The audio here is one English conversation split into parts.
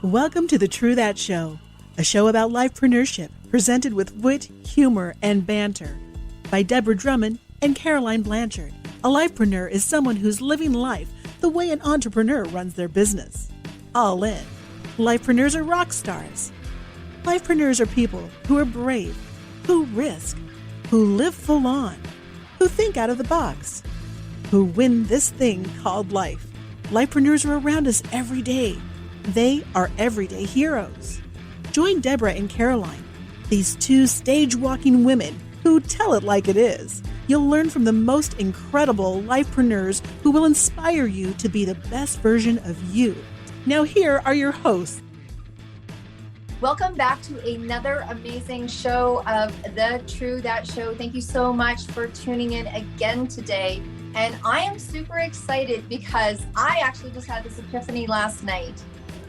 Welcome to the True That Show, a show about lifepreneurship presented with wit, humor, and banter by Deborah Drummond and Caroline Blanchard. A lifepreneur is someone who's living life the way an entrepreneur runs their business. All in. Lifepreneurs are rock stars. Lifepreneurs are people who are brave, who risk, who live full on, who think out of the box, who win this thing called life. Lifepreneurs are around us every day. They are everyday heroes. Join Deborah and Caroline, these two stage-walking women who tell it like it is. You'll learn from the most incredible lifepreneurs who will inspire you to be the best version of you. Now here are your hosts. Welcome back to another amazing show of The True That Show. Thank you so much for tuning in again today. And I am super excited because I actually just had this epiphany last night.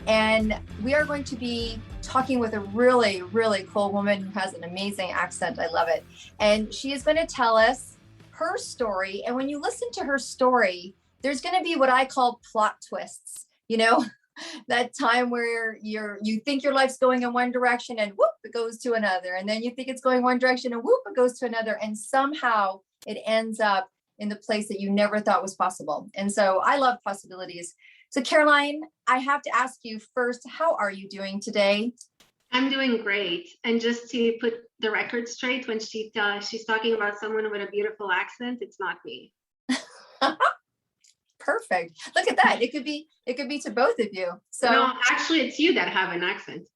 And we are going to be talking with a really, really cool woman who has an amazing accent. I love it. And she is going to tell us her story. And when you listen to her story, there's going to be what I call plot twists, you know, that time where you think your life's going in one direction and whoop, it goes to another. And then you think it's going one direction and whoop, it goes to another. And somehow it ends up in the place that you never thought was possible. And so I love possibilities. So Caroline, I have to ask you first, how are you doing today? I'm doing great. And just to put the record straight, when she's talking about someone with a beautiful accent, it's not me. Perfect. Look at that. It could be to both of you. So no, actually it's you that have an accent.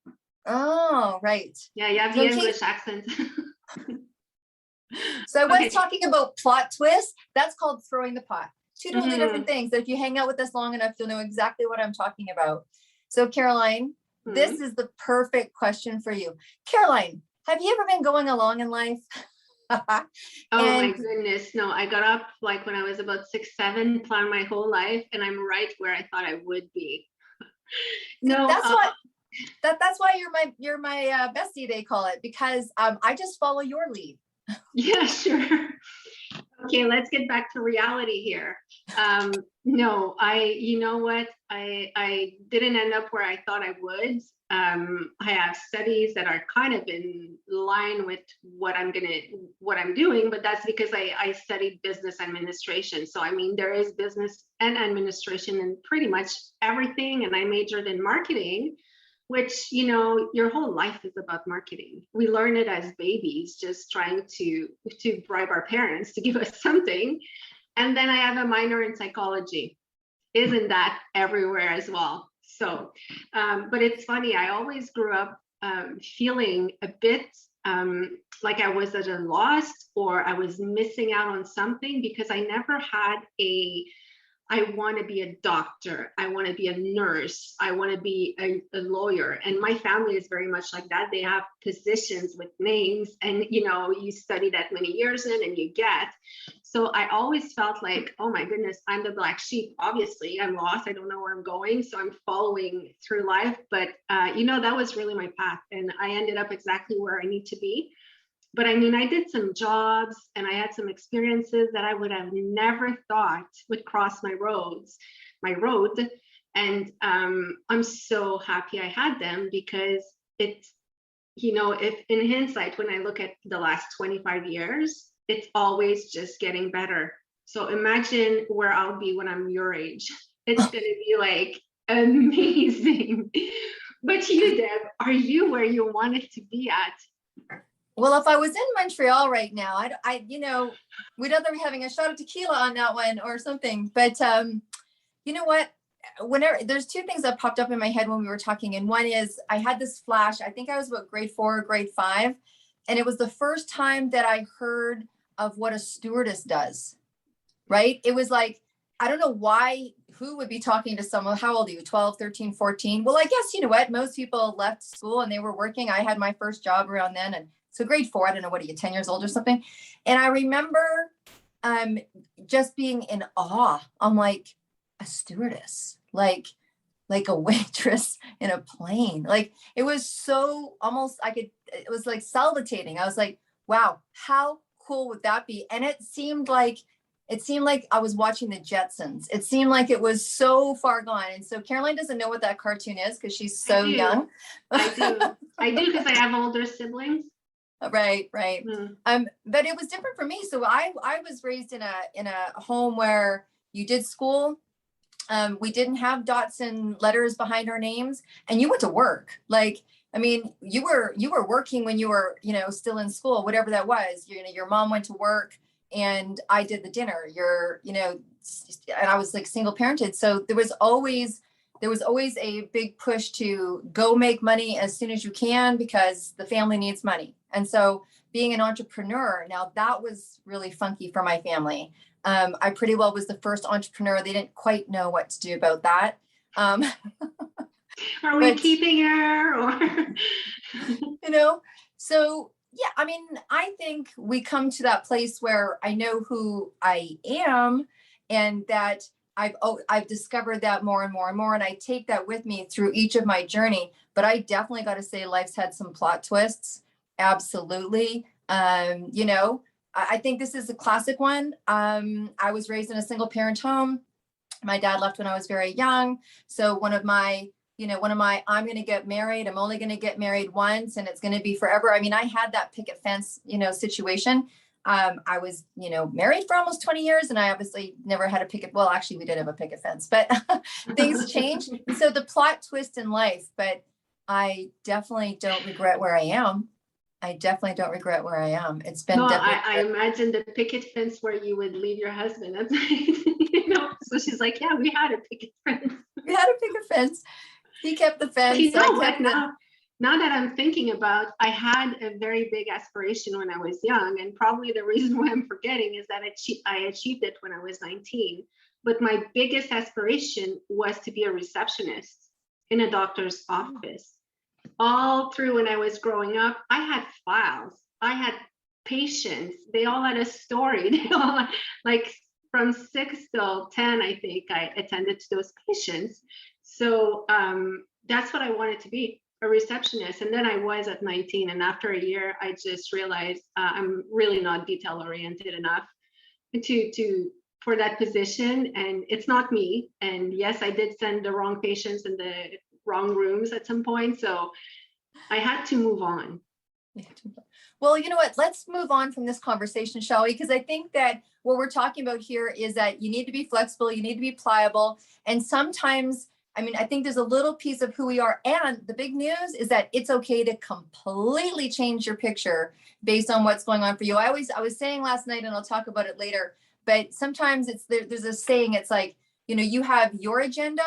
Oh, right. Yeah, you have the English accent. So I was talking about plot twists. That's called throwing the pot. Two totally different things. If you hang out with us long enough, you'll know exactly what I'm talking about. So Caroline, this is the perfect question for you. Caroline, have you ever been going along in life? My goodness. No, I got up like when I was about 6, 7, planned my whole life, and I'm right where I thought I would be. No, that's why you're my bestie, they call it, because I just follow your lead. Yeah, sure. Okay, let's get back to reality here. No, you know what? I didn't end up where I thought I would. I have studies that are kind of in line with what I'm doing, but that's because I studied business administration. So, I mean, there is business and administration in pretty much everything. And I majored in marketing, which, you know, your whole life is about marketing. We learn it as babies, just trying to bribe our parents to give us something. And then I have a minor in psychology. Isn't that everywhere as well? So, but it's funny, I always grew up feeling a bit like I was at a loss or I was missing out on something because I never had I want to be a doctor. I want to be a nurse. I want to be a lawyer. And my family is very much like that. They have positions with names and, you know, you study that many years in and you get. So I always felt like, oh my goodness, I'm the black sheep. Obviously, I'm lost. I don't know where I'm going. So I'm following through life. But, you know, that was really my path. And I ended up exactly where I need to be. But I mean, I did some jobs and I had some experiences that I would have never thought would cross my road. And I'm so happy I had them because it's, you know, if in hindsight, when I look at the last 25 years, it's always just getting better. So imagine where I'll be when I'm your age. It's going to be like amazing. But you, Deb, are you where you wanted to be at? Well, if I was in Montreal right now, I you know, we'd either be having a shot of tequila on that one or something. But you know what? Whenever there's two things that popped up in my head when we were talking, and one is I had this flash. I think I was about grade 4 or grade 5, and it was the first time that I heard of what a stewardess does. Right? It was like, I don't know why. Who would be talking to someone? How old are you? 12, 13, 14? Well, I guess, you know what? Most people left school and they were working. I had my first job around then, and so grade 4, I don't know, what are you, 10 years old or something? And I remember just being in awe. I'm like, a stewardess, like a waitress in a plane. Like, it was so almost, it was like salivating. I was like, wow, how cool would that be? And it seemed like it seemed like I was watching the Jetsons. It seemed like it was so far gone. And so Caroline doesn't know what that cartoon is because she's so young. I do because I have older siblings. Right. But it was different for me. So I was raised in a home where you did school. We didn't have dots and letters behind our names, and you went to work. Like, I mean, you were working when you were, still in school, whatever that was. Your mom went to work and I did the dinner. And I was like single parented. So there was always a big push to go make money as soon as you can because the family needs money. And so being an entrepreneur, now that was really funky for my family. I pretty well was the first entrepreneur. They didn't quite know what to do about that. Are we keeping her or? So yeah, I mean, I think we come to that place where I know who I am and that I've discovered that more and more and more. And I take that with me through each of my journey, but I definitely got to say life's had some plot twists. Absolutely. I think this is a classic one. I was raised in a single parent home. My dad left when I was very young. So one of my, I'm going to get married. I'm only going to get married once and it's going to be forever. I mean, I had that picket fence, situation. I was, married for almost 20 years and I obviously never had a picket. Well, actually we did have a picket fence, but things changed. So the plot twist in life, but I definitely don't regret where I am. It's been I imagine the picket fence where you would leave your husband. That's so she's like, yeah, we had a picket fence. He kept the fence. Now that I'm thinking about, I had a very big aspiration when I was young, and probably the reason why I'm forgetting is that I achieved it when I was 19. But my biggest aspiration was to be a receptionist in a doctor's office. All through when I was growing up, I had files, I had patients, they all had a story. They all, like from 6 till 10, I think I attended to those patients. So that's what I wanted to be, a receptionist. And then I was at 19. And after a year, I just realized I'm really not detail oriented enough for that position. And it's not me. And yes, I did send the wrong patients in the wrong rooms at some point. So I had to move on. Well, you know what? Let's move on from this conversation, Shelly, because I think that what we're talking about here is that you need to be flexible, you need to be pliable. And sometimes, I mean, I think there's a little piece of who we are. And the big news is that it's okay to completely change your picture based on what's going on for you. I was saying last night, and I'll talk about it later, but sometimes there's a saying, it's like, you have your agenda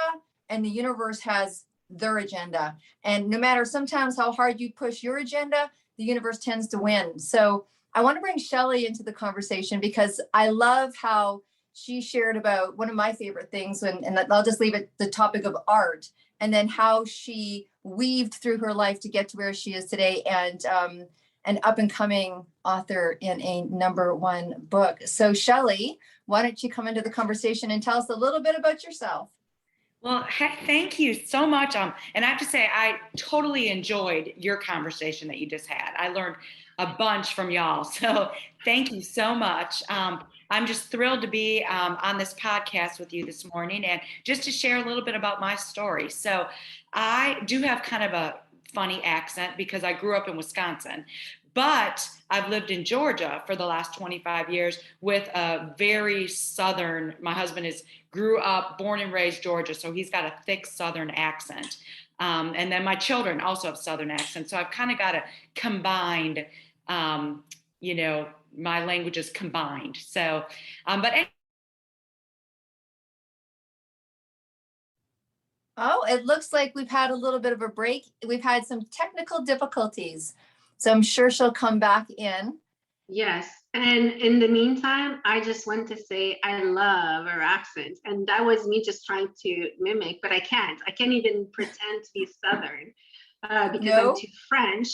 and the universe has their agenda. And no matter sometimes how hard you push your agenda, the universe tends to win. So I want to bring Shelly into the conversation because I love how she shared about one of my favorite things, and I'll just leave it the topic of art, and then how she weaved through her life to get to where she is today, and an up and coming author in a #1 book. So Shelly, why don't you come into the conversation and tell us a little bit about yourself? Well, thank you so much. And I have to say, I totally enjoyed your conversation that you just had. I learned a bunch from y'all. So thank you so much. I'm just thrilled to be on this podcast with you this morning and just to share a little bit about my story. So I do have kind of a funny accent because I grew up in Wisconsin. But I've lived in Georgia for the last 25 years with a very Southern, my husband grew up, born and raised Georgia, so he's got a thick Southern accent. And then my children also have Southern accents. So I've kind of got a combined, my languages combined. So, Oh, it looks like we've had a little bit of a break. We've had some technical difficulties. So I'm sure she'll come back in. Yes. And in the meantime, I just want to say I love her accent. And that was me just trying to mimic, but I can't. I can't even pretend to be Southern because I'm too French.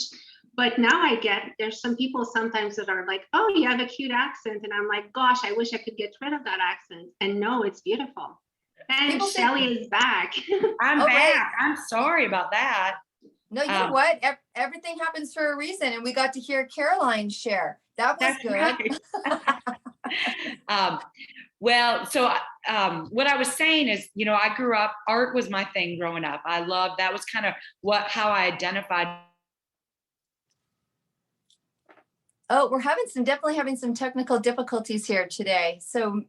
But now there's some people sometimes that are like, oh, you have a cute accent. And I'm like, gosh, I wish I could get rid of that accent. And no, it's beautiful. And Shelly is back. I'm back. Right. I'm sorry about that. No, you know what? Everything happens for a reason. And we got to hear Caroline share. That was good. Right. Well, so what I was saying is, I grew up, art was my thing growing up. I loved, that was kind of how I identified. Oh, we're definitely having some technical difficulties here today. So,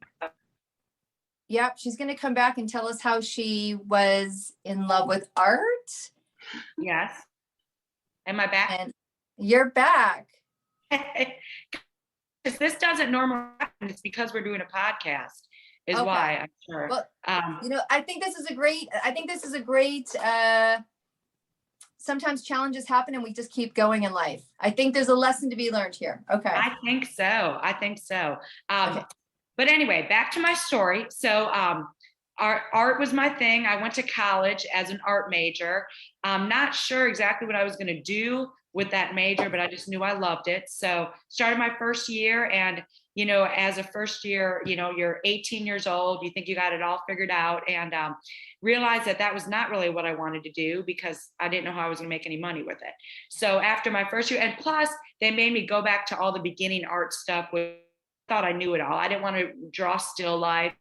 yep, she's going to come back and tell us how she was in love with art. Yes. Am I back? And you're back. Because this doesn't normally happen. It's because we're doing a podcast is Okay. why, I'm sure. Well, I think this is a great, sometimes challenges happen and we just keep going in life. I think there's a lesson to be learned here. Okay. I think so. Okay. But anyway, back to my story. So art was my thing. I went to college as an art major. I'm not sure exactly what I was going to do with that major, but I just knew I loved it. So started my first year, and as a first year, you're 18 years old, you think you got it all figured out, and realized that was not really what I wanted to do because I didn't know how I was going to make any money with it. So after my first year, and plus they made me go back to all the beginning art stuff, which I thought I knew it all. I didn't want to draw still life.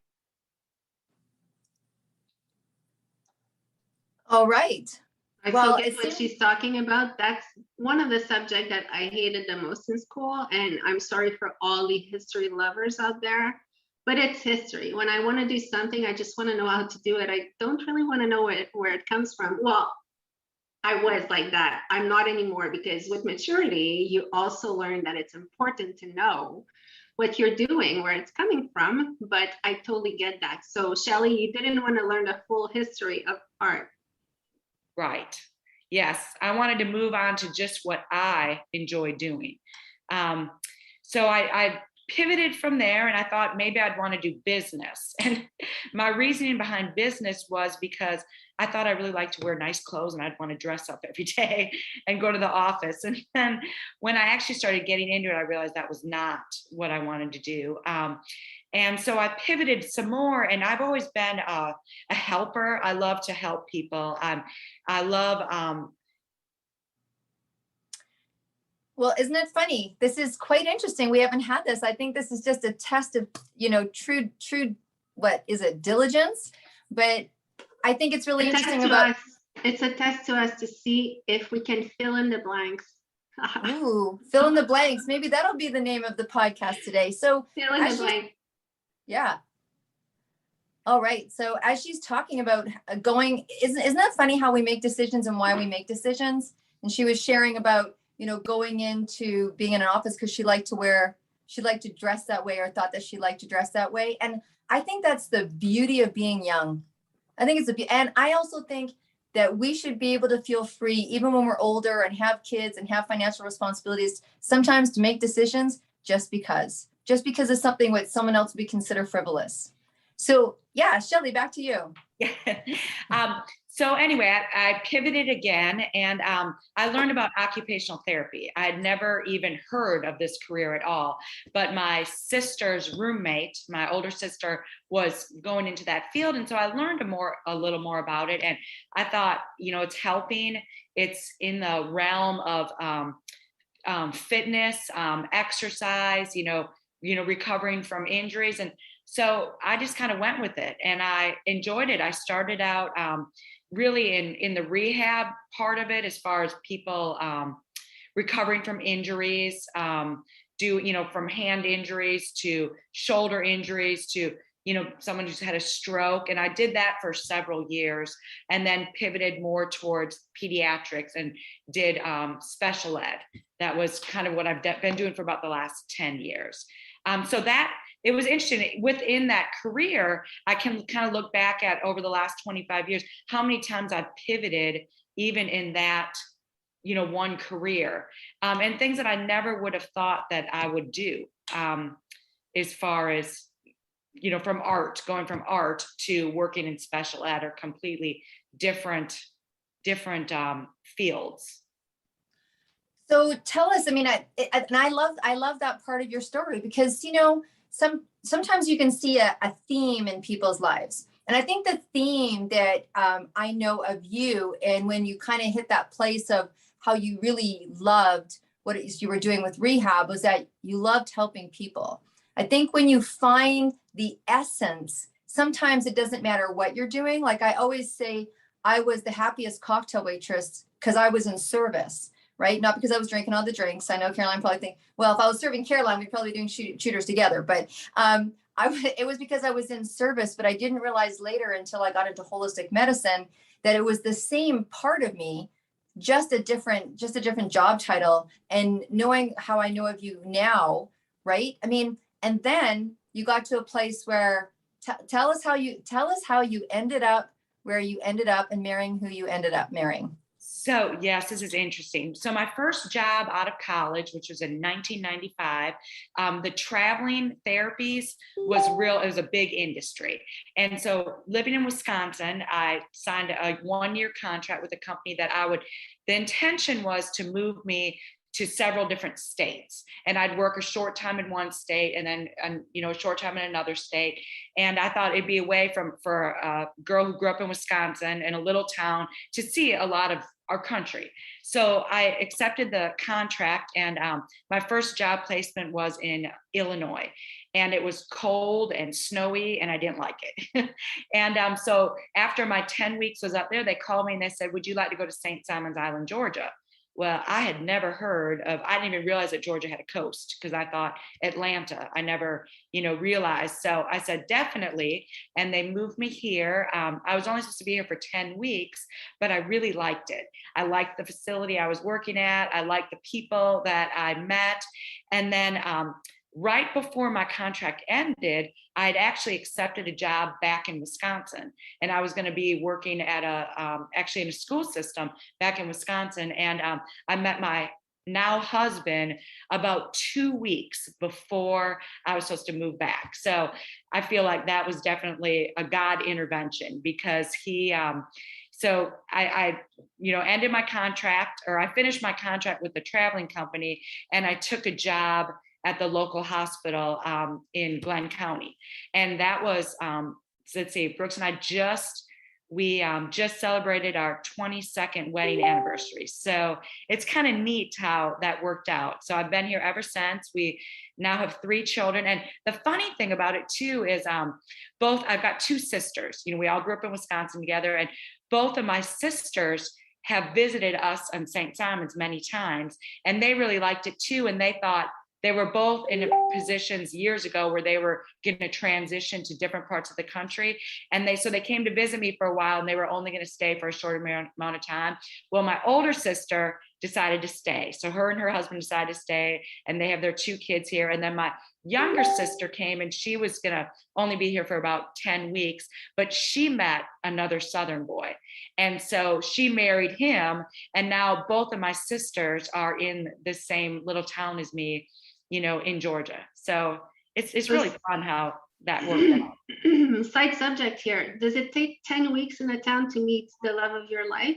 All right. I forget what she's talking about. That's one of the subjects that I hated the most in school. And I'm sorry for all the history lovers out there, but it's history. When I want to do something, I just want to know how to do it. I don't really want to know where it comes from. Well, I was like that. I'm not anymore, because with maturity, you also learn that it's important to know what you're doing, where it's coming from. But I totally get that. So Shelly, you didn't want to learn the full history of art. Right. Yes. I wanted to move on to just what I enjoy doing. So I pivoted from there, and I thought maybe I'd want to do business. And my reasoning behind business was because I thought I really liked to wear nice clothes and I'd want to dress up every day and go to the office. And then when I actually started getting into it, I realized that was not what I wanted to do. And so I pivoted some more, and I've always been a helper. I love to help people. I love. Well, isn't it funny? This is quite interesting. We haven't had this. I think this is just a test of, true, what is it, diligence? But I think it's really interesting about. It's a test to us to see if we can fill in the blanks. Ooh, fill in the blanks. Maybe that'll be the name of the podcast today. So fill in the blank. Yeah. All right. So as she's talking about isn't that funny how we make decisions and why we make decisions? And she was sharing about, going into being in an office because she liked to dress that way, or thought that she liked to dress that way. And I think that's the beauty of being young. I think and I also think that we should be able to feel free, even when we're older and have kids and have financial responsibilities, sometimes to make decisions just because it's something what someone else would consider frivolous. So yeah, Shelly, back to you. So anyway, I pivoted again, and I learned about occupational therapy. I had never even heard of this career at all, but my sister's roommate, my older sister, was going into that field. And so I learned a little more about it. And I thought, it's helping. It's in the realm of fitness, exercise, recovering from injuries. And so I just kind of went with it, and I enjoyed it. I started out really in the rehab part of it, as far as people recovering from injuries, from hand injuries to shoulder injuries to, someone who's had a stroke. And I did that for several years, and then pivoted more towards pediatrics and did special ed. That was kind of what I've been doing for about the last 10 years. So that it was interesting. Within that career, I can kind of look back at over the last 25 years, how many times I've pivoted, even in that, one career, and things that I never would have thought that I would do, as far as, going from art to working in special ed, or completely different fields. So tell us, I love that part of your story, because, sometimes you can see a theme in people's lives. And I think the theme that I know of you, and when you kind of hit that place of how you really loved what it is you were doing with rehab, was that you loved helping people. I think when you find the essence, sometimes it doesn't matter what you're doing. Like I always say, I was the happiest cocktail waitress because I was in service, right? Not because I was drinking all the drinks. I know Caroline probably think, well, if I was serving Caroline, we'd probably be doing shooters together. But it was because I was in service, but I didn't realize later until I got into holistic medicine that it was the same part of me, just a different job title. And knowing how I know of you now, right? I mean, and then you got to a place where tell us how you ended up where you ended up and marrying who you ended up marrying. So yes, this is interesting. So my first job out of college, which was in 1995, the traveling therapies was real. It was a big industry. And so living in Wisconsin, I signed a 1-year contract with a company that the intention was to move me to several different states. And I'd work a short time in one state and then, a short time in another state. And I thought it'd be a way for a girl who grew up in Wisconsin in a little town to see a lot of our country. So I accepted the contract, and my first job placement was in Illinois, and it was cold and snowy and I didn't like it. And so after my 10 weeks was up there, they called me and they said, would you like to go to St. Simon's Island, Georgia? Well, I had never I didn't even realize that Georgia had a coast because I thought Atlanta. I never, realized. So I said, definitely. And they moved me here. I was only supposed to be here for 10 weeks, but I really liked it. I liked the facility I was working at. I liked the people that I met. And then right before my contract ended, I'd actually accepted a job back in Wisconsin, and I was going to be working at actually in a school system back in Wisconsin. And I met my now husband about 2 weeks before I was supposed to move back. So I feel like that was definitely a God intervention, because he, so I ended my contract, or I finished my contract with the traveling company, and I took a job at the local hospital in Glenn County. And that was, let's see, Brooks and I we just celebrated our 22nd wedding anniversary. So it's kind of neat how that worked out. So I've been here ever since. We now have 3 children. And the funny thing about it too is I've got 2 sisters. We all grew up in Wisconsin together, and both of my sisters have visited us on St. Simon's many times, and they really liked it too. And they thought, they were both in positions years ago where they were going to transition to different parts of the country. And so they came to visit me for a while, and they were only going to stay for a short amount of time. Well, my older sister decided to stay. So her and her husband decided to stay, and they have their 2 kids here. And then my younger sister came, and she was going to only be here for about 10 weeks, but she met another Southern boy. And so she married him. And now both of my sisters are in the same little town as me, in Georgia. So it's really fun how that worked out. Side subject here. Does it take 10 weeks in a town to meet the love of your life?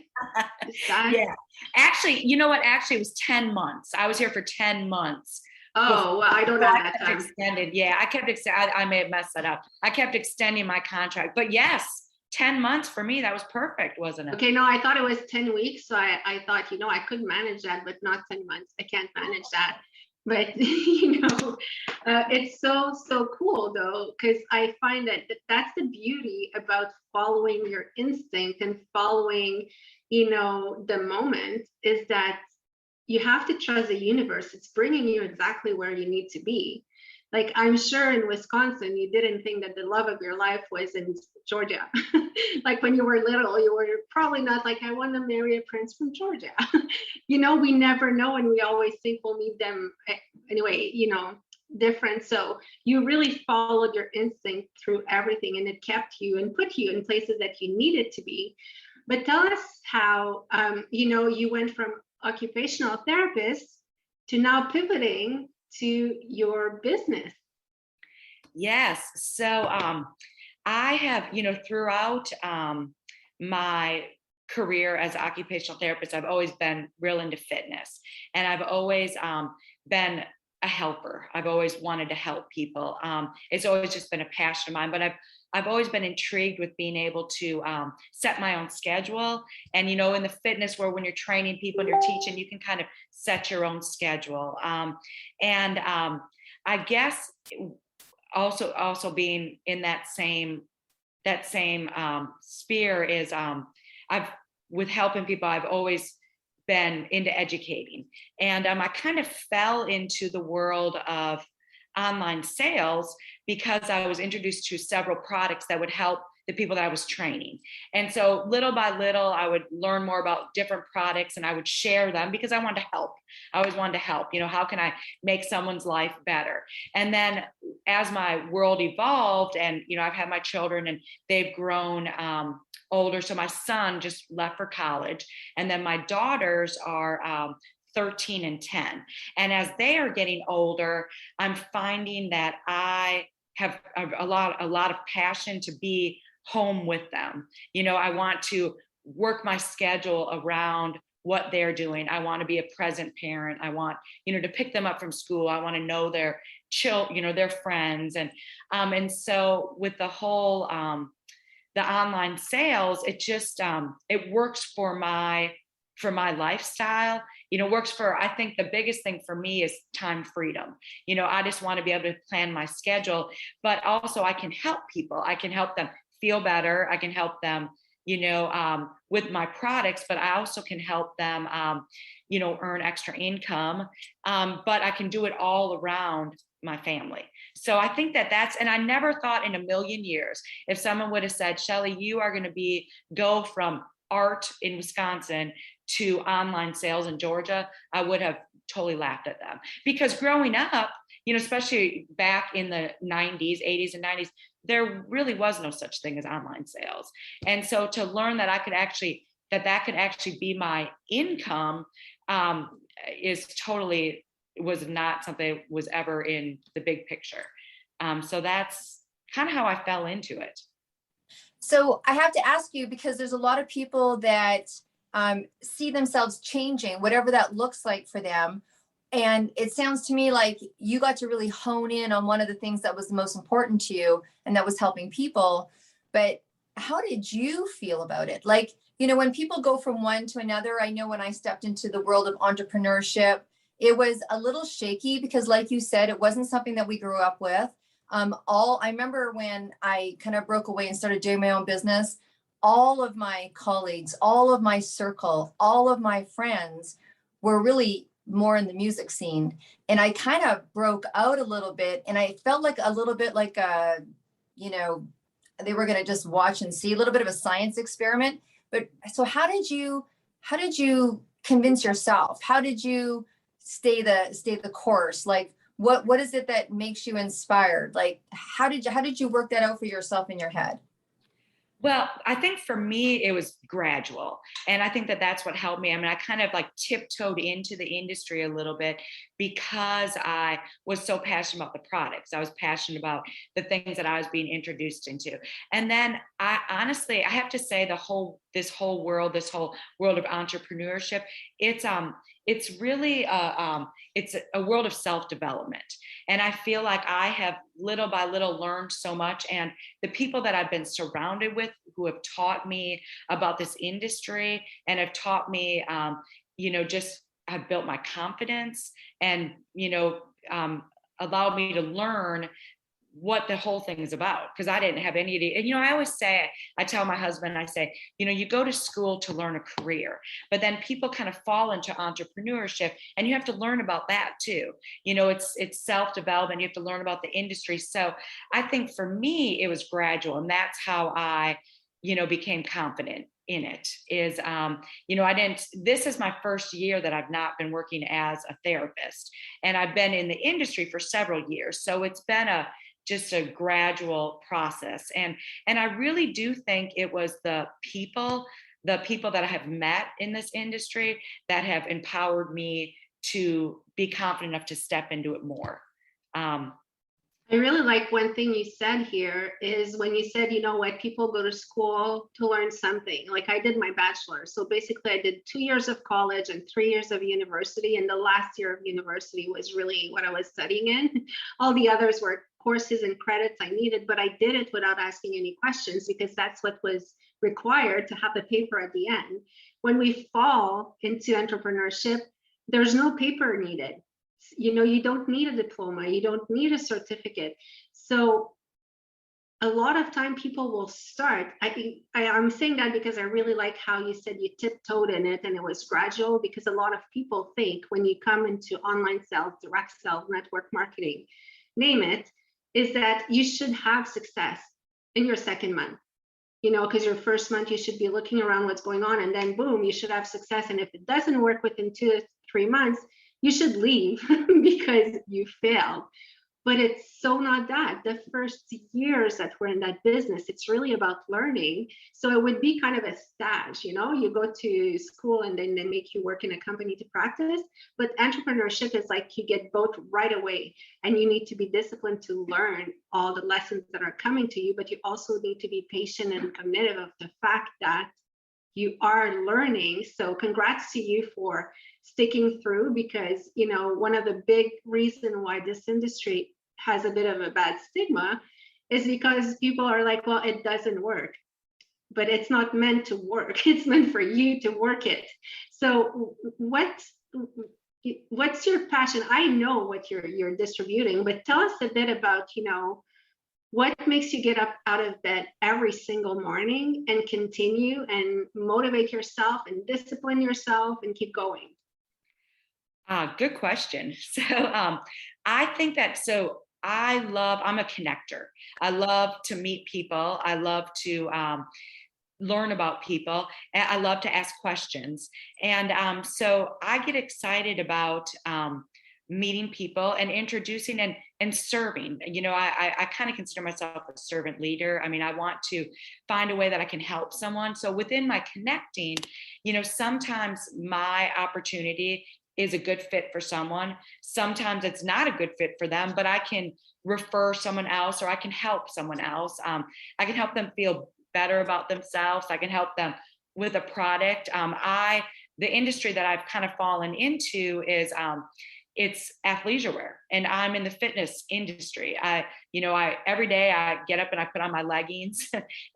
Yeah. Actually, you know what? Actually, it was 10 months. I was here for 10 months. Oh, well, I don't know that time. Extended. Yeah, I may have messed that up. I kept extending my contract. But yes, 10 months for me, that was perfect, wasn't it? Okay, no, I thought it was 10 weeks. So I thought, I could manage that, but not 10 months. I can't manage that. But, it's so cool, though, because I find that's the beauty about following your instinct and following, the moment, is that you have to trust the universe. It's bringing you exactly where you need to be. Like, I'm sure in Wisconsin, you didn't think that the love of your life was in Georgia. Like when you were little, you were probably not like, I want to marry a prince from Georgia. We never know. And we always think we'll meet them anyway, different. So you really followed your instinct through everything, and it kept you and put you in places that you needed to be. But tell us how, you went from occupational therapist to now pivoting to your business. Yes. So I have, throughout my career as an occupational therapist, I've always been real into fitness, and I've always been a helper. I've always wanted to help people. It's always just been a passion of mine, but I've always been intrigued with being able to set my own schedule. And, in the fitness world, when you're training people and you're teaching, you can kind of set your own schedule. I guess also being in that same sphere is I've with helping people, I've always been into educating, and I kind of fell into the world of online sales because I was introduced to several products that would help the people that I was training. And so little by little, I would learn more about different products and I would share them because I wanted to help. I always wanted to help. How can I make someone's life better? And then as my world evolved and, I've had my children and they've grown older. So my son just left for college. And then my daughters are 13 and 10. And as they are getting older, I'm finding that I have a lot of passion to be home with them. I want to work my schedule around what they're doing. I want to be a present parent. I want, to pick them up from school. I want to know their their friends. And so with the whole, the online sales, it just, it works for my lifestyle, works for, I think the biggest thing for me is time freedom. I just want to be able to plan my schedule, but also I can help people. I can help them feel better. I can help them, with my products, but I also can help them, earn extra income. But I can do it all around my family. So I think and I never thought in a million years, if someone would have said, Shelly, you are going to go from art in Wisconsin to online sales in Georgia, I would have totally laughed at them. Because growing up, especially back in the 90s, 80s and 90s, there really was no such thing as online sales. And so to learn that I could actually, that could actually be my income was not something that was ever in the big picture. So that's kind of how I fell into it. So I have to ask you, because there's a lot of people that see themselves changing, whatever that looks like for them. And it sounds to me like you got to really hone in on one of the things that was the most important to you, and that was helping people. But how did you feel about it? Like, when people go from one to another, I know when I stepped into the world of entrepreneurship, it was a little shaky because, like you said, it wasn't something that we grew up with. I remember when I kind of broke away and started doing my own business, all of my colleagues, all of my circle, all of my friends were really more in the music scene. And I kind of broke out a little bit, and I felt like a little bit like they were going to just watch and see, a little bit of a science experiment. But so how did you convince yourself? How did you stay the course? Like, what is it that makes you inspired? Like, how did you work that out for yourself in your head? Well, I think for me, it was gradual. And I think that that's what helped me. I mean, I kind of like tiptoed into the industry a little bit because I was so passionate about the products. I was passionate about the things that I was being introduced into. And then I have to say this whole world of entrepreneurship, it's really it's a world of self-development. And I feel like I have little by little learned so much. And the people that I've been surrounded with who have taught me about this industry and have taught me, just have built my confidence and, allowed me to learn what the whole thing is about, because I didn't have any idea. And, I always say, I tell my husband, I say, you go to school to learn a career, but then people kind of fall into entrepreneurship and you have to learn about that too. It's self-development. You have to learn about the industry. So I think for me, it was gradual. And that's how I, became confident in it is, this is my first year that I've not been working as a therapist, and I've been in the industry for several years. So it's been just a gradual process. And I really do think it was the people that I have met in this industry that have empowered me to be confident enough to step into it more. I really like one thing you said here is when you said, people go to school to learn something. Like I did my bachelor's. So basically I did 2 years of college and 3 years of university. And the last year of university was really what I was studying in. All the others were courses and credits I needed, but I did it without asking any questions because that's what was required to have the paper at the end. When we fall into entrepreneurship, there's no paper needed. you don't need a diploma, you don't need a certificate. So a lot of time people will start. I'm saying that because I really like how you said you tiptoed in it and it was gradual, because a lot of people think when you come into online sales, direct sales, network marketing, name it, is that you should have success in your second month. Because your first month you should be looking around what's going on, and then boom, you should have success. And if it doesn't work within 2 to 3 months, you should leave because you failed. But it's so not that. The first years that we're in that business, it's really about learning. So it would be kind of a stage, you go to school and then they make you work in a company to practice. But entrepreneurship is like you get both right away, and you need to be disciplined to learn all the lessons that are coming to you. But you also need to be patient and committed of the fact that you are learning. So congrats to you for sticking through, because, one of the big reasons why this industry has a bit of a bad stigma is because people are like, well, it doesn't work. But it's not meant to work. It's meant for you to work it. So what's your passion? I know what you're distributing, but tell us a bit about, what makes you get up out of bed every single morning and continue and motivate yourself and discipline yourself and keep going? Good question. So I think that, I'm a connector. I love to meet people. I love to learn about people. And I love to ask questions. And so I get excited about meeting people and introducing and serving. I kind of consider myself a servant leader. I mean, I want to find a way that I can help someone. So within my connecting, sometimes my opportunity is a good fit for someone. Sometimes it's not a good fit for them, but I can refer someone else, or I can help someone else. I can help them feel better about themselves. I can help them with a product. The industry that I've kind of fallen into is it's athleisure wear, and I'm in the fitness industry. Every day I get up and I put on my leggings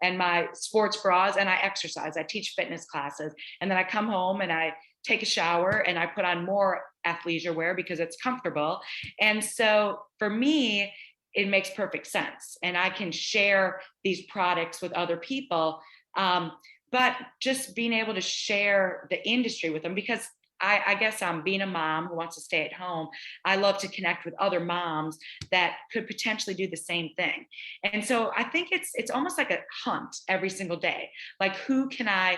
and my sports bras and I exercise. I teach fitness classes, and then I come home and I take a shower and I put on more athleisure wear because it's comfortable. And so for me, it makes perfect sense. And I can share these products with other people. But just being able to share the industry with them, because I guess being a mom who wants to stay at home, I love to connect with other moms that could potentially do the same thing. And so I think it's almost like a hunt every single day. Like, who can I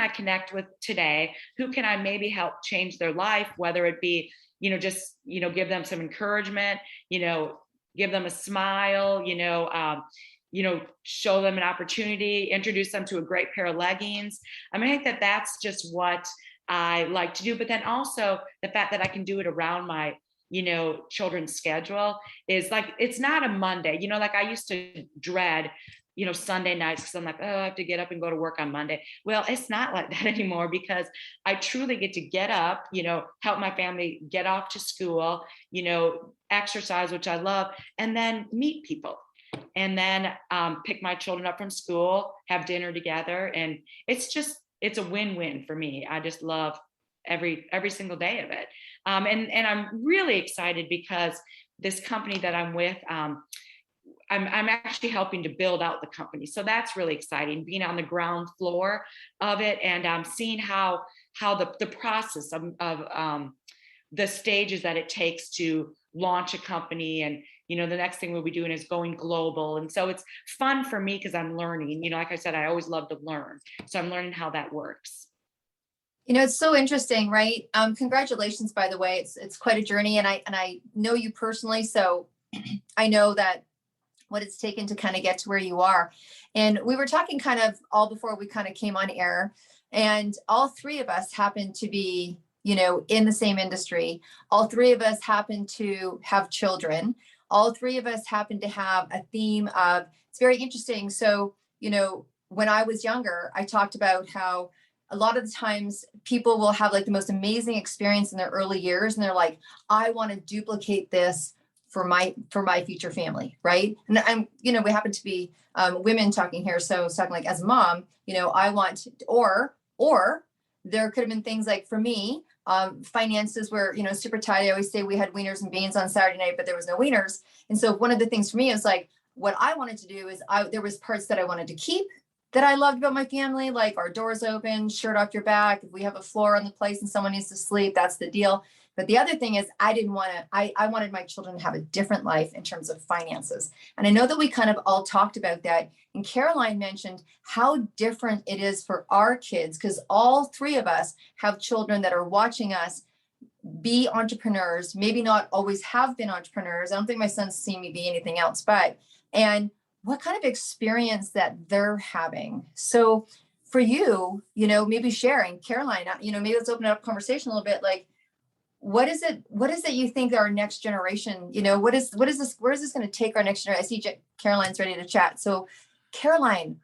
connect with today? Who can I maybe help change their life? Whether it be, give them some encouragement, give them a smile, show them an opportunity, introduce them to a great pair of leggings. I mean, I think that that's just what I like to do. But then also the fact that I can do it around my, children's schedule is like, it's not a Monday, like I used to dread, Sunday nights, because I'm like, oh, I have to get up and go to work on Monday. Well, it's not like that anymore, because I truly get to get up, help my family get off to school, exercise, which I love, and then meet people. And then pick my children up from school, have dinner together. And it's a win-win for me. I just love every single day of it. And I'm really excited because this company that I'm with, I'm actually helping to build out the company. So that's really exciting, being on the ground floor of it, and seeing how the process of the stages that it takes to launch a company. And, the next thing we'll be doing is going global. And so it's fun for me because I'm learning, like I said, I always love to learn. So I'm learning how that works. It's so interesting, right? Congratulations, by the way. It's quite a journey, and I know you personally, so I know that what it's taken to kind of get to where you are. And we were talking kind of all before we kind of came on air, and all three of us happen to be, in the same industry. All three of us happen to have children. All three of us happen to have a theme of, it's very interesting. So, when I was younger, I talked about how a lot of the times people will have like the most amazing experience in their early years, and they're like, I want to duplicate this for my future family, right? And I'm, we happen to be women talking here, so it's talking like, as a mom, I want, or there could have been things like, for me, finances were, super tight. I always say we had wieners and beans on Saturday night, but there was no wieners. And so one of the things for me is like, what I wanted to do is there was parts that I wanted to keep that I loved about my family, like our doors open, shirt off your back. If we have a floor on the place and someone needs to sleep, that's the deal. But the other thing is I wanted my children to have a different life in terms of finances. And I know that we kind of all talked about that. And Caroline mentioned how different it is for our kids, because all three of us have children that are watching us be entrepreneurs, maybe not always have been entrepreneurs. I don't think my son's seen me be anything else, and what kind of experience that they're having. So for you, maybe sharing, Caroline, maybe let's open up conversation a little bit. Like, what is it you think our next generation, what is this, where is this going to take our next generation? I see Caroline's ready to chat. So Caroline,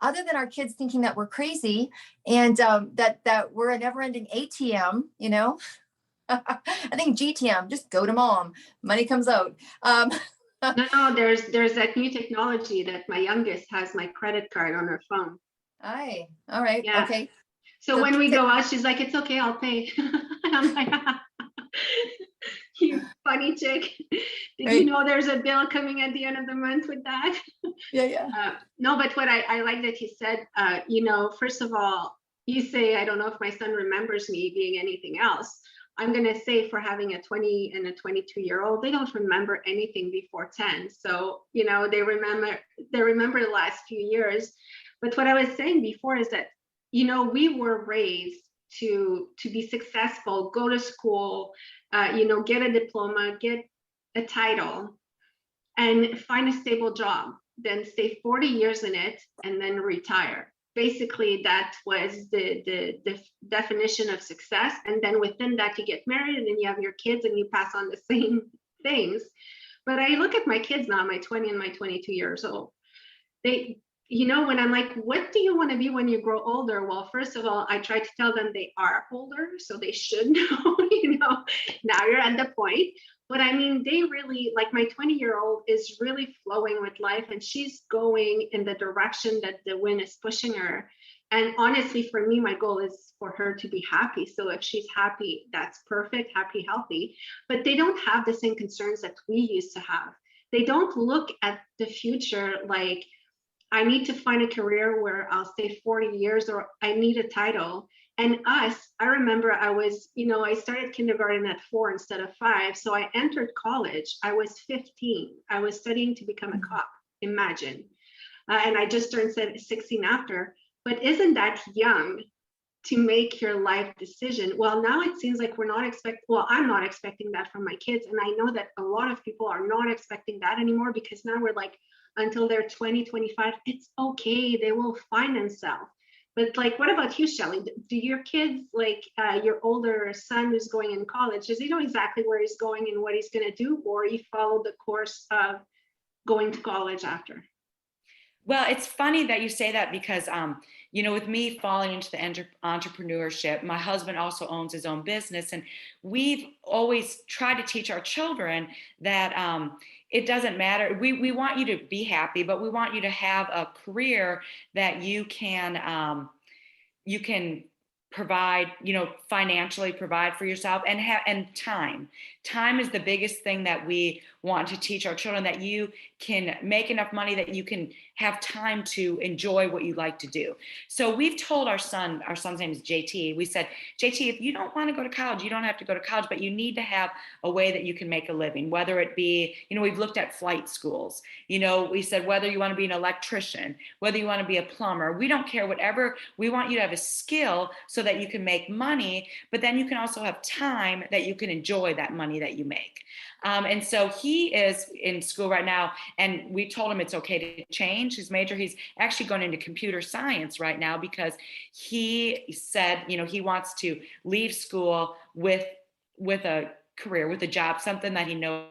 other than our kids thinking that we're crazy and that we're a never ending ATM, I think GTM, just go to mom, money comes out. No, there's that new technology that my youngest has my credit card on her phone. Aye, all right, yeah. Okay. So when we go out, she's like, "It's okay, I'll pay." And I'm like, "You funny chick! Did you know there's a bill coming at the end of the month with that?" Yeah. No, but what I like that he said, first of all, you say, I don't know if my son remembers me being anything else. I'm going to say for having a 20 and a 22-year-old, they don't remember anything before 10. So, they remember the last few years. But what I was saying before is that, we were raised to be successful, go to school, get a diploma, get a title, and find a stable job, then stay 40 years in it, and then retire. Basically, that was the definition of success. And then within that, you get married, and then you have your kids, and you pass on the same things. But I look at my kids now, my 20 and my 22 years old. They, when I'm like, what do you want to be when you grow older? Well, first of all, I try to tell them they are older, so they should know, now you're at the point. But I mean, they really, like my 20-year-old is really flowing with life, and she's going in the direction that the wind is pushing her. And honestly, for me, my goal is for her to be happy. So if she's happy, that's perfect, happy, healthy. But they don't have the same concerns that we used to have. They don't look at the future like, I need to find a career where I'll stay 40 years, or I need a title. And I remember I started kindergarten at 4 instead of 5. So I entered college. I was 15. I was studying to become a cop, imagine. And I just turned 16 after. But isn't that young to make your life decision? Well, now it seems like I'm not expecting that from my kids. And I know that a lot of people are not expecting that anymore, because now we're like, until they're 20, 25, it's okay. They will find themselves. But like, what about you, Shelly? Do your kids, like your older son who's going in college, does he know exactly where he's going and what he's going to do, or he followed the course of going to college after? Well, it's funny that you say that, because, with me falling into the entrepreneurship, my husband also owns his own business. And we've always tried to teach our children that it doesn't matter. We want you to be happy, but we want you to have a career that you can provide, financially provide for yourself, and time. Time is the biggest thing that we want to teach our children, that you can make enough money that you can have time to enjoy what you like to do. So we've told our son's name is JT. We said, JT, if you don't want to go to college, you don't have to go to college, but you need to have a way that you can make a living, whether it be, we've looked at flight schools. We said, whether you want to be an electrician, whether you want to be a plumber, we don't care, whatever. We want you to have a skill so that you can make money, but then you can also have time that you can enjoy that money that you make. And so he is in school right now, and we told him it's okay to change his major. He's actually going into computer science right now, because he said, he wants to leave school with a career, with a job, something that he knows.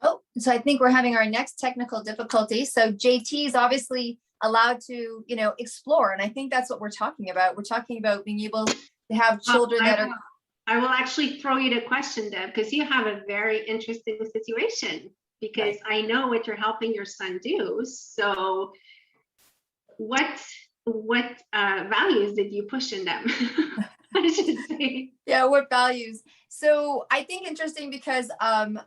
Oh, so I think we're having our next technical difficulty. So JT is obviously allowed to, explore. And I think that's what we're talking about. We're talking about being able to have children that are... I will actually throw you the question, Deb, because you have a very interesting situation, because I know what you're helping your son do. So what values did you push in them? I should say. Yeah, what values? So I think interesting because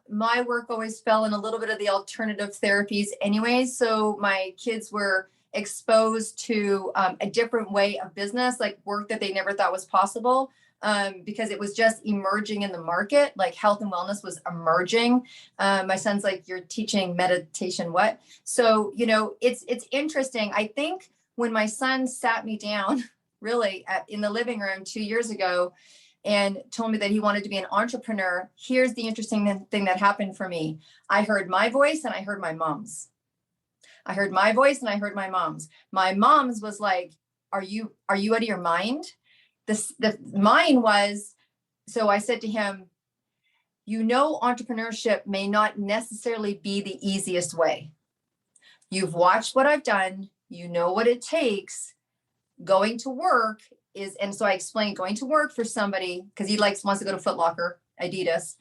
my work always fell in a little bit of the alternative therapies anyway. So my kids were exposed to a different way of business, like work that they never thought was possible, because it was just emerging in the market, like health and wellness was emerging. My son's like, you're teaching meditation, what? So, it's interesting. I think when my son sat me down really in the living room 2 years ago and told me that he wanted to be an entrepreneur, here's the interesting thing that happened for me. I heard my voice and I heard my mom's. I heard my voice and I heard my mom's. My mom's was like, are you out of your mind? Mine was, so I said to him, entrepreneurship may not necessarily be the easiest way. You've watched what I've done. You know what it takes. Going to work is, and so I explained going to work for somebody, because he wants to go to Foot Locker, Adidas.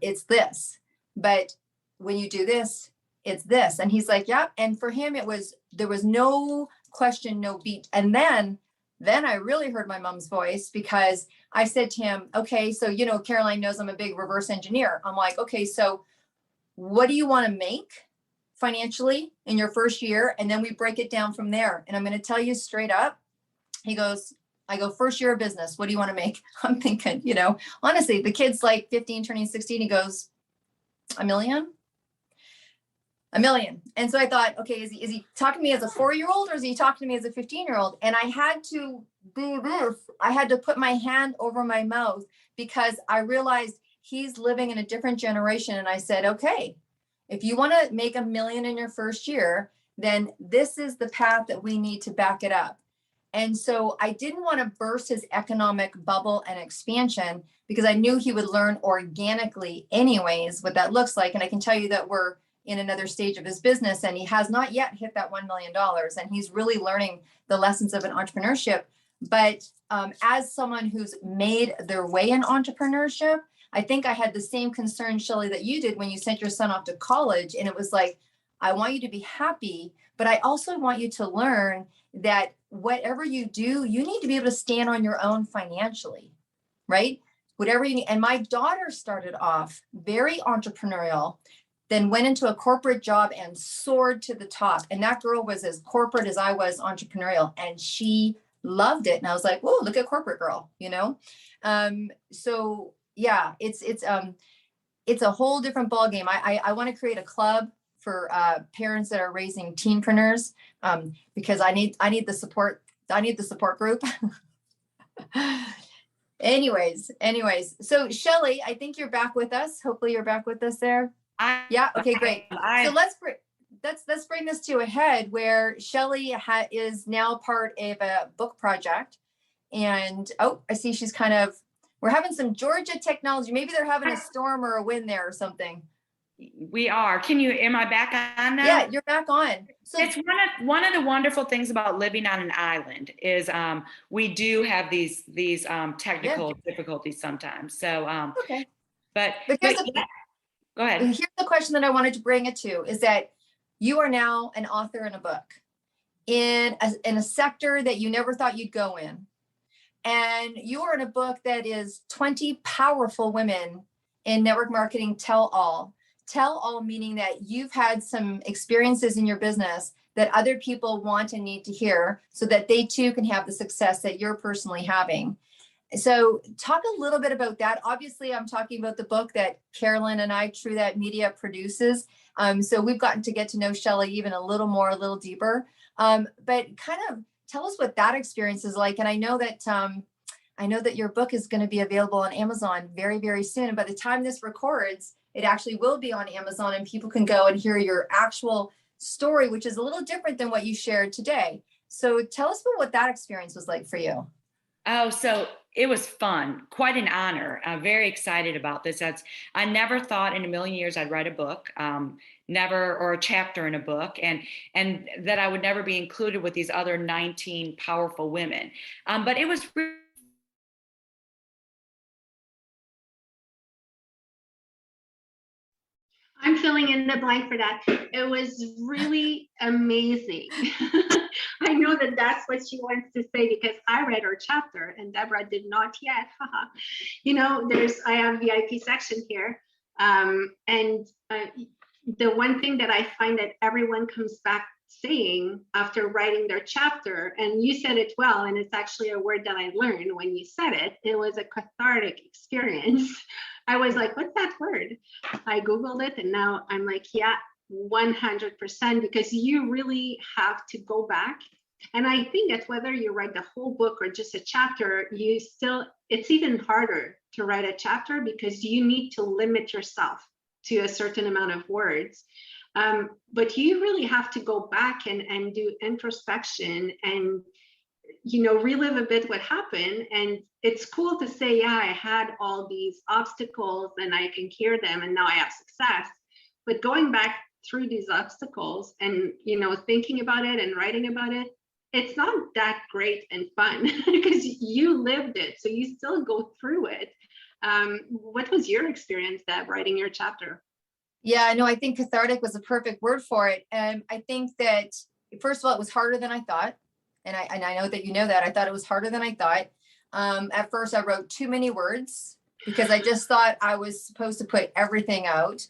It's this, but when you do this, it's this. And he's like, yeah. And for him, there was no question, no beat. And then I really heard my mom's voice, because I said to him, okay, so, Caroline knows I'm a big reverse engineer. I'm like, okay, so what do you want to make financially in your first year? And then we break it down from there. And I'm going to tell you straight up. I go, first year of business, what do you want to make? I'm thinking, honestly, the kid's like 15, turning 16. He goes, $1 million. And so I thought, okay, is he talking to me as a 4-year-old or is he talking to me as a 15-year-old? And I had to do this. I had to put my hand over my mouth, because I realized he's living in a different generation. And I said, okay, if you want to make $1 million in your first year, then this is the path that we need to back it up. And so I didn't want to burst his economic bubble and expansion, because I knew he would learn organically anyways what that looks like. And I can tell you that we're in another stage of his business and he has not yet hit that $1 million. And he's really learning the lessons of an entrepreneurship. But as someone who's made their way in entrepreneurship, I think I had the same concern, Shelly, that you did when you sent your son off to college. And it was like, I want you to be happy, but I also want you to learn that whatever you do, you need to be able to stand on your own financially, right? Whatever you need. And my daughter started off very entrepreneurial, then went into a corporate job and soared to the top. And that girl was as corporate as I was entrepreneurial, and she loved it. And I was like, whoa, look at corporate girl, So yeah, it's a whole different ballgame. I want to create a club for parents that are raising teenpreneurs, because I need the support. I need the support group. anyways. So Shelly, I think you're back with us. Hopefully you're back with us there. Yeah. Okay, great. So let's bring this to a head where Shelly is now part of a book project. And I see she's we're having some Georgia technology. Maybe they're having a storm or a wind there or something. We are. Am I back on now? Yeah, you're back on. So it's one of the wonderful things about living on an island is we do have these technical difficulties sometimes. So okay. But go ahead. Here's the question that I wanted to bring it to, is that you are now an author in a book in a sector that you never thought you'd go in. And you are in a book that is 20 powerful women in network marketing tell all. Tell all meaning that you've had some experiences in your business that other people want and need to hear, so that they too can have the success that you're personally having. So talk a little bit about that. Obviously, I'm talking about the book that Carolyn and I, True That Media, produces. So we've gotten to get to know Shelly even a little more, a little deeper. But kind of tell us what that experience is like. And I know that your book is going to be available on Amazon very, very soon. And by the time this records, it actually will be on Amazon, and people can go and hear your actual story, which is a little different than what you shared today. So tell us about what that experience was like for you. Oh, so it was fun, quite an honor. I'm very excited about this. I never thought in a million years I'd write a book, or a chapter in a book, and that I would never be included with these other 19 powerful women. But it was really I'm filling in the blank for that. It was really amazing. I know that that's what she wants to say because I read her chapter and Deborah did not yet. You know, I have VIP section here. And the one thing that I find that everyone comes back saying after writing their chapter, and you said it well, and it's actually a word that I learned when you said it, it was a cathartic experience. I was like, what's that word? I Googled it and now I'm like, yeah, 100%, because you really have to go back. And I think that whether you write the whole book or just a chapter, it's even harder to write a chapter because you need to limit yourself to a certain amount of words. But you really have to go back and do introspection and, you know, relive a bit what happened. And it's cool to say, yeah, I had all these obstacles and I can hear them and now I have success. But going back through these obstacles and, you know, thinking about it and writing about it, it's not that great and fun because you lived it. So you still go through it. What was your experience, Deb, writing your chapter? Yeah, no, I think cathartic was a perfect word for it. And I think that, first of all, it was harder than I thought. And I know that you know that. I thought it was harder than I thought. At first, I wrote too many words because I just thought I was supposed to put everything out.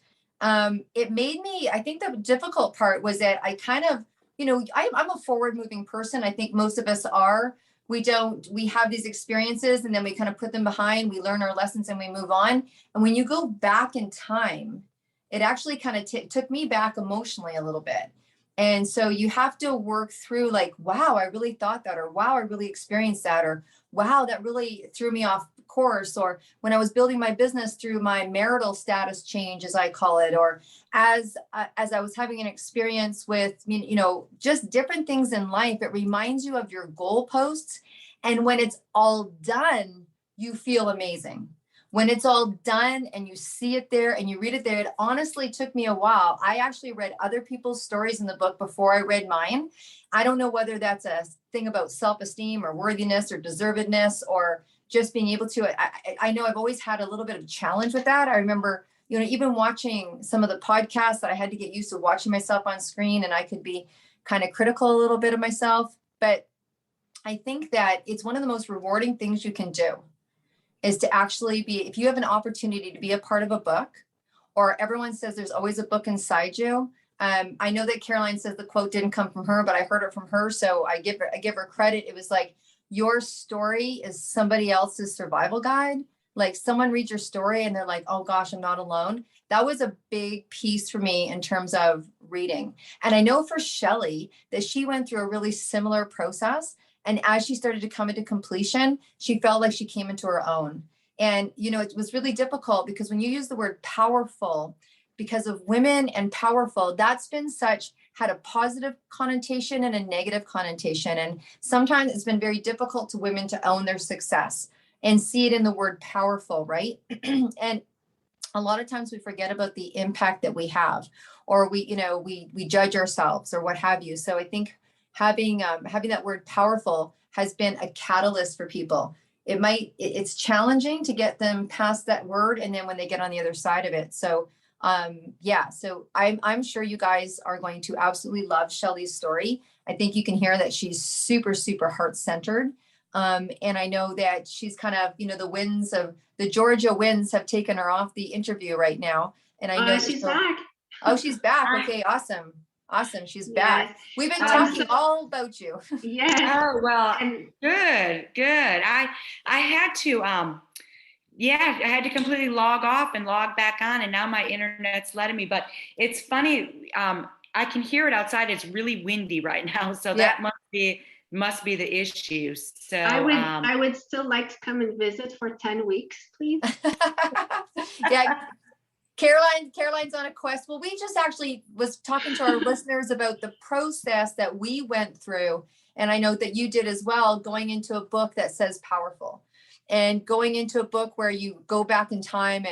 It made me, I think the difficult part was that I kind of, you know, I'm a forward moving person. I think most of us are. We have these experiences and then we kind of put them behind. We learn our lessons and we move on. And when you go back in time, it actually kind of took me back emotionally a little bit. And so you have to work through like, wow, I really thought that, or wow, I really experienced that, or wow, that really threw me off course. Or when I was building my business through my marital status change, as I call it, or as I was having an experience with, you know, just different things in life, it reminds you of your goalposts. And when it's all done, you feel amazing. When it's all done and you see it there and you read it there, it honestly took me a while. I actually read other people's stories in the book before I read mine. I don't know whether that's a thing about self-esteem or worthiness or deservedness or just being able to. I know I've always had a little bit of a challenge with that. I remember, you know, even watching some of the podcasts that I had to get used to watching myself on screen, and I could be kind of critical a little bit of myself. But I think that it's one of the most rewarding things you can do is to actually be, if you have an opportunity to be a part of a book, or everyone says there's always a book inside you. I know that Caroline says the quote didn't come from her, but I heard it from her. So I give her credit. It was like, your story is somebody else's survival guide. Like someone reads your story and they're like, oh gosh, I'm not alone. That was a big piece for me in terms of reading. And I know for Shelly that she went through a really similar process. And as she started to come into completion, she felt like she came into her own. And, you know, it was really difficult because when you use the word powerful, because of women and powerful, that's been had a positive connotation and a negative connotation. And sometimes it's been very difficult to women to own their success and see it in the word powerful, right? And a lot of times we forget about the impact that we have, or we judge ourselves or what have you. So I think having that word powerful has been a catalyst for people. It's challenging to get them past that word. And then when they get on the other side of it. So so I'm sure you guys are going to absolutely love Shelly's story. I think you can hear that she's super, super heart-centered. And I know that she's kind of, the Georgia winds have taken her off the interview right now. And I know she's back. Oh, she's back. Okay, awesome. Awesome. She's back. Yes. We've been talking all about you. Yes. Oh, well, good. I had to, I had to completely log off and log back on, and now my internet's letting me. But it's funny, I can hear it outside. It's really windy right now, so that must be the issue. So I would still like to come and visit for 10 weeks, please. Yeah. Caroline's on a quest. Well, we just actually was talking to our listeners about the process that we went through, and I know that you did as well, going into a book that says powerful. And going into a book where you go back in time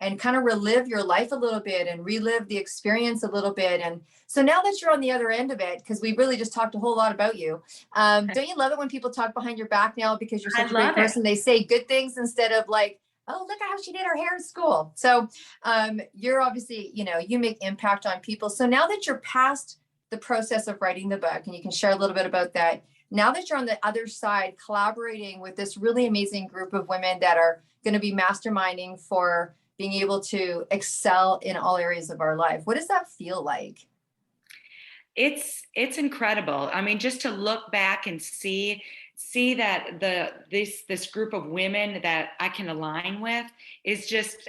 and kind of relive your life a little bit and relive the experience a little bit. And so now that you're on the other end of it, because we really just talked a whole lot about you, don't you love it when people talk behind your back now because you're such a great person? They say good things instead of like, oh, look at how she did her hair at school. So you're obviously, you make impact on people. So now that you're past the process of writing the book, and you can share a little bit about that, now that you're on the other side, collaborating with this really amazing group of women that are going to be masterminding for being able to excel in all areas of our life, what does that feel like? It's incredible. I mean, just to look back and see that this group of women that I can align with is just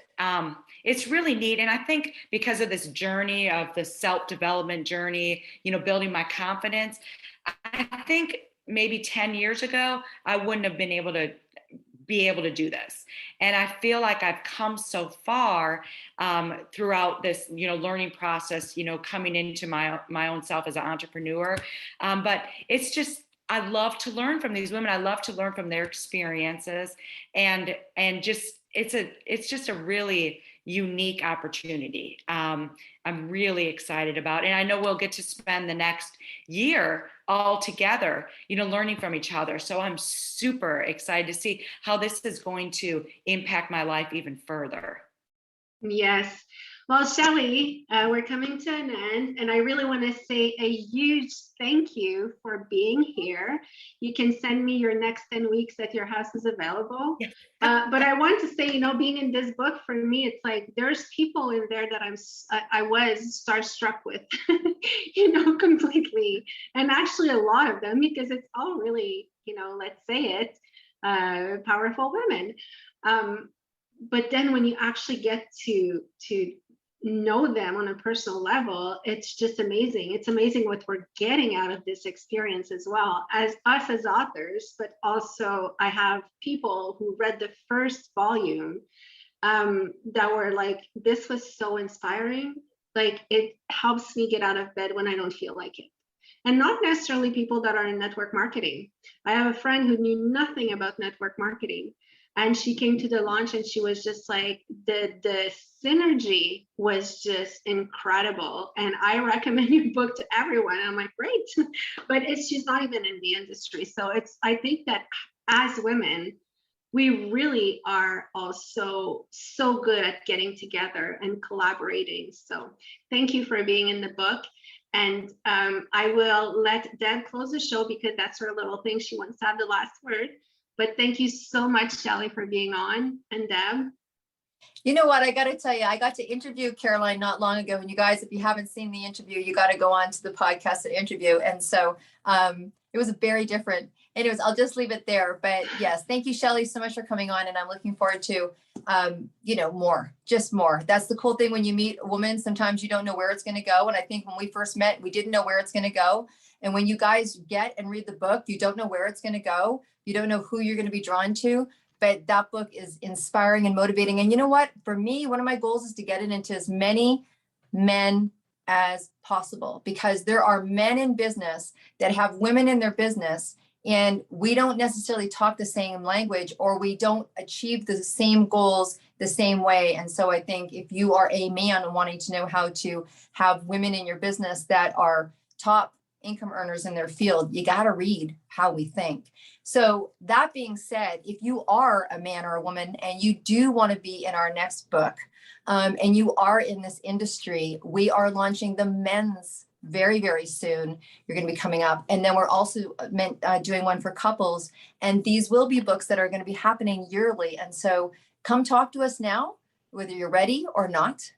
it's really neat. And I think because of this journey of the self-development journey, building my confidence, I think maybe 10 years ago I wouldn't have been able to do this. And I feel like I've come so far throughout this, learning process, coming into my own self as an entrepreneur. But it's just, I love to learn from these women. I love to learn from their experiences, and just, it's just a really unique opportunity. I'm really excited about, and I know we'll get to spend the next year all together, learning from each other. So I'm super excited to see how this is going to impact my life even further. Yes. Well, Shelly, we're coming to an end, and I really want to say a huge thank you for being here. You can send me your next 10 weeks that your house is available. Yes. But I want to say, being in this book, for me, it's like there's people in there that I was starstruck with, completely. And actually a lot of them, because it's all really, let's say it, powerful women. But then when you actually get to know them on a personal level, it's just amazing. It's amazing what we're getting out of this experience as well, as us as authors, but also I have people who read the first volume that were like, this was so inspiring. Like, it helps me get out of bed when I don't feel like it. And not necessarily people that are in network marketing. I have a friend who knew nothing about network marketing, and she came to the launch and she was just like, the synergy was just incredible. And I recommend your book to everyone. I'm like, great. But she's not even in the industry. So I think that as women, we really are also so good at getting together and collaborating. So thank you for being in the book. And I will let Deb close the show because that's her little thing. She wants to have the last word. But thank you so much, Shelly, for being on. And Deb? You know what? I got to tell you, I got to interview Caroline not long ago. And you guys, if you haven't seen the interview, you got to go on to the podcast and interview. And so it was a very different. Anyways, I'll just leave it there. But yes, thank you, Shelly, so much for coming on. And I'm looking forward to, more. That's the cool thing when you meet a woman. Sometimes you don't know where it's going to go. And I think when we first met, we didn't know where it's going to go. And when you guys get and read the book, you don't know where it's going to go. You don't know who you're going to be drawn to. But that book is inspiring and motivating. And you know what? For me, one of my goals is to get it into as many men as possible, because there are men in business that have women in their business, and we don't necessarily talk the same language, or we don't achieve the same goals the same way. And so I think if you are a man wanting to know how to have women in your business that are top income earners in their field, you got to read How We Think. So that being said, if you are a man or a woman and you do want to be in our next book, and you are in this industry, we are launching the men's very, very soon. You're going to be coming up. And then we're also doing one for couples. And these will be books that are going to be happening yearly. And so come talk to us now, whether you're ready or not,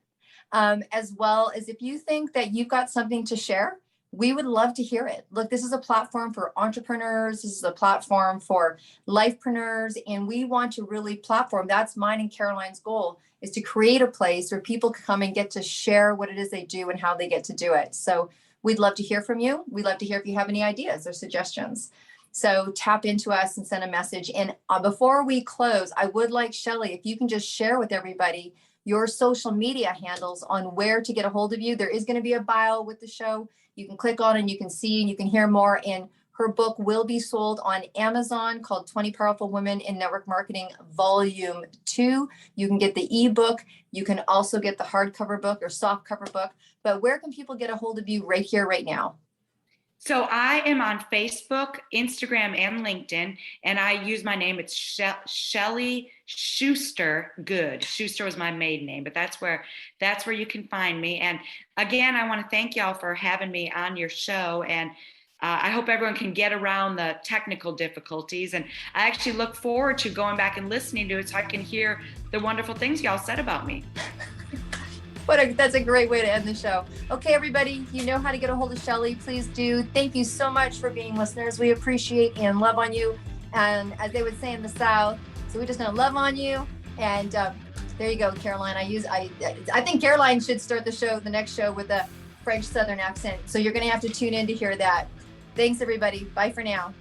as well as if you think that you've got something to share. We would love to hear it. Look, this is a platform for entrepreneurs. This is a platform for lifepreneurs. And we want to really platform. That's mine and Caroline's goal, is to create a place where people can come and get to share what it is they do and how they get to do it. So we'd love to hear from you. We'd love to hear if you have any ideas or suggestions. So tap into us and send a message. And before we close, I would like, Shelly, if you can just share with everybody your social media handles on where to get a hold of you. There is going to be a bio with the show. You can click on and you can see and you can hear more. And her book will be sold on Amazon, called 20 Powerful Women in Network Marketing Volume 2. You can get the ebook. You can also get the hardcover book or soft cover book. But where can people get a hold of you right here, right now? So I am on Facebook, Instagram, and LinkedIn, and I use my name. It's Shelly Schuster Good. Schuster was my maiden name, but that's where you can find me. And again, I want to thank y'all for having me on your show. And I hope everyone can get around the technical difficulties. And I actually look forward to going back and listening to it so I can hear the wonderful things y'all said about me. That's a great way to end the show. Okay, everybody, you know how to get a hold of Shelly. Please do. Thank you so much for being listeners. We appreciate and love on you. And as they would say in the South, so we're just going to love on you. And there you go, Caroline. I think Caroline should start the next show with a French Southern accent. So you're going to have to tune in to hear that. Thanks, everybody. Bye for now.